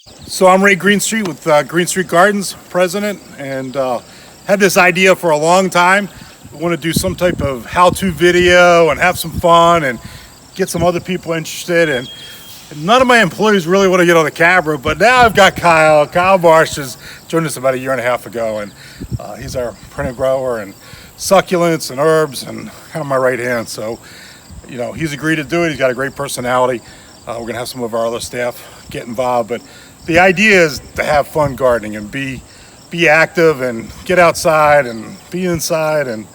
So I'm Ray Greenstreet with Greenstreet Gardens, president, and had this idea for a long time. We want to do some type of how-to video and have some fun and get some other people interested. And none of my employees really want to get on the camera, but now I've got Kyle. Kyle Marsh has joined us about a year and a half ago, and he's our perennial grower and succulents and herbs and kind of my right hand. So, you know, he's agreed to do it. He's got a great personality. We're going to have some of our other staff get involved, but the idea is to have fun gardening and be active and get outside and be inside and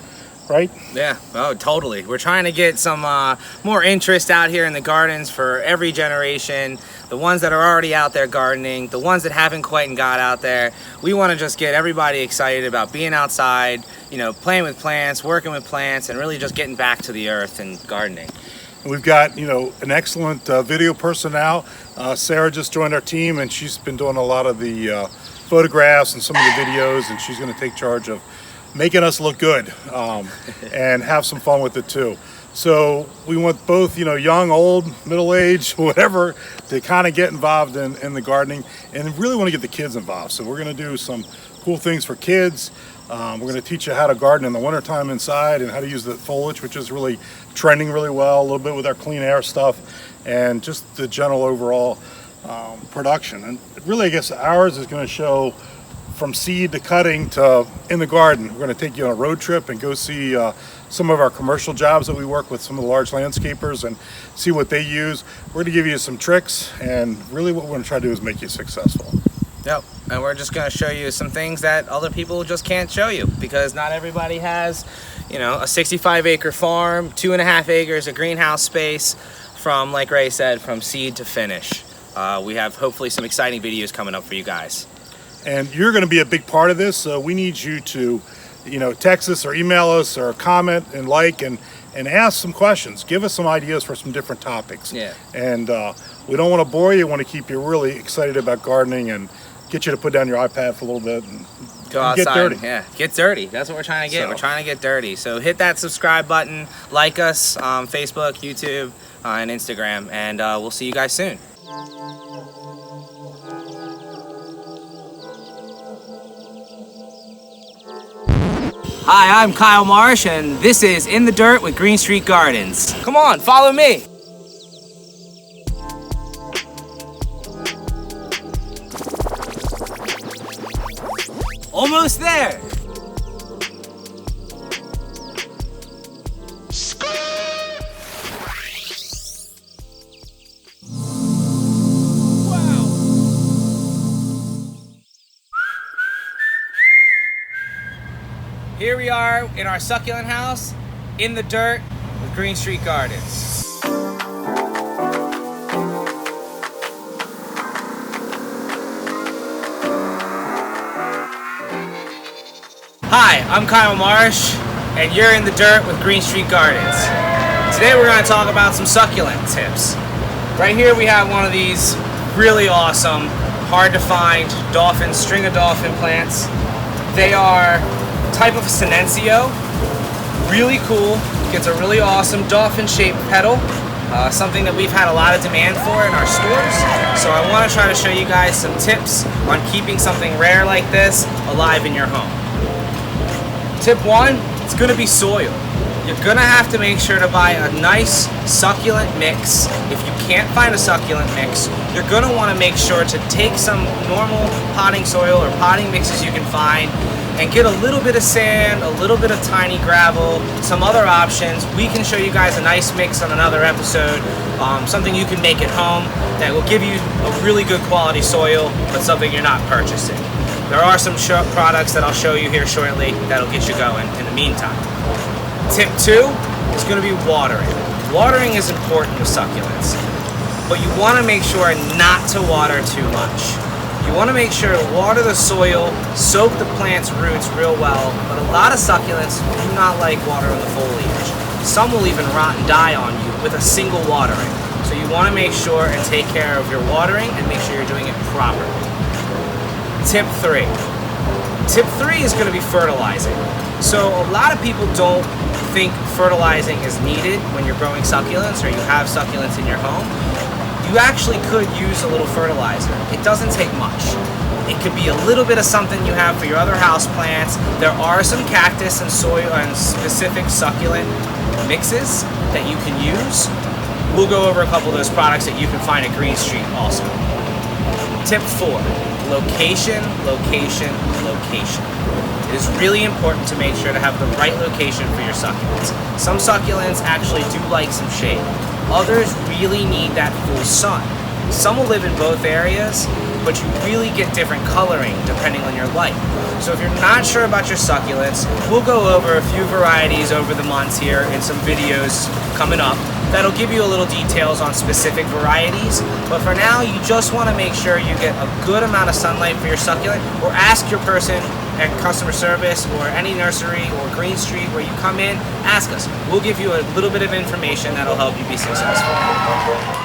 right? Yeah, oh, totally. We're trying to get some more interest out here in the gardens for every generation. The ones that are already out there gardening, the ones that haven't quite got out there. We want to just get everybody excited about being outside, you know, playing with plants, working with plants, and really just getting back to the earth and gardening. We've got, you know, an excellent video person now. Sarah just joined our team, and she's been doing a lot of the photographs and some of the videos, and she's going to take charge of making us look good and have some fun with it too. So we want both, you know, young, old, middle-aged, whatever, to kind of get involved in the gardening, and really want to get the kids involved. So we're going to do some cool things for kids. We're going to teach you how to garden in the wintertime inside and how to use the foliage, which is really trending really well, a little bit with our clean air stuff, and just the general overall production. And really, I guess ours is going to show from seed to cutting to in the garden. We're going to take you on a road trip and go see some of our commercial jobs that we work with, some of the large landscapers, and see what they use. We're going to give you some tricks, and really what we're going to try to do is make you successful. Yep, and we're just going to show you some things that other people just can't show you, because not everybody has, you know, a 65-acre farm, 2.5 acres of greenhouse space, from, like Ray said, from seed to finish. We have hopefully some exciting videos coming up for you guys. And you're going to be a big part of this, so we need you to, you know, text us or email us or comment and like and ask some questions. Give us some ideas for some different topics. Yeah. And we don't want to bore you. We want to keep you really excited about gardening and get you to put down your iPad for a little bit and go outside. Get dirty. Yeah, get dirty. That's what we're trying to get. So, we're trying to get dirty. So hit that subscribe button, like us on Facebook, YouTube, and Instagram, and we'll see you guys soon. Hi, I'm Kyle Marsh, and this is In the Dirt with Greenstreet Gardens. Come on, follow me. Almost there. Here we are in our succulent house, in the dirt, with Greenstreet Gardens. Hi, I'm Kyle Marsh, and you're in the dirt with Greenstreet Gardens. Today we're going to talk about some succulent tips. Right here we have one of these really awesome, hard to find string of dolphin plants. They are type of Sinencio, really cool, gets a really awesome dolphin-shaped petal, something that we've had a lot of demand for in our stores. So I want to try to show you guys some tips on keeping something rare like this alive in your home. Tip 1, it's going to be soil. You're going to have to make sure to buy a nice succulent mix. If you can't find a succulent mix, you're going to want to make sure to take some normal potting soil or potting mixes you can find and get a little bit of sand, a little bit of tiny gravel, some other options. We can show you guys a nice mix on another episode, something you can make at home that will give you a really good quality soil, but something you're not purchasing. There are some products that I'll show you here shortly that'll get you going in the meantime. Tip 2 is going to be watering. Watering is important with succulents, but you want to make sure not to water too much. You want to make sure to water the soil, soak the plant's roots real well, but a lot of succulents do not like watering the foliage. Some will even rot and die on you with a single watering. So you want to make sure and take care of your watering and make sure you're doing it properly. Tip 3. Tip 3 is going to be fertilizing. So a lot of people don't think fertilizing is needed when you're growing succulents or you have succulents in your home. you actually could use a little fertilizer. It doesn't take much. It could be a little bit of something you have for your other house plants. There are some cactus and soil and specific succulent mixes that you can use. We'll go over a couple of those products that you can find at Greenstreet also. Tip 4, location, location, location. It is really important to make sure to have the right location for your succulents. Some succulents actually do like some shade. Others really need that full sun. Some will live in both areas, but you really get different coloring depending on your light. So if you're not sure about your succulents, we'll go over a few varieties over the months here in some videos coming up that'll give you a little details on specific varieties. But for now, you just want to make sure you get a good amount of sunlight for your succulent, or ask your person at customer service or any nursery or Greenstreet where you come in, ask us. We'll give you a little bit of information that'll help you be successful.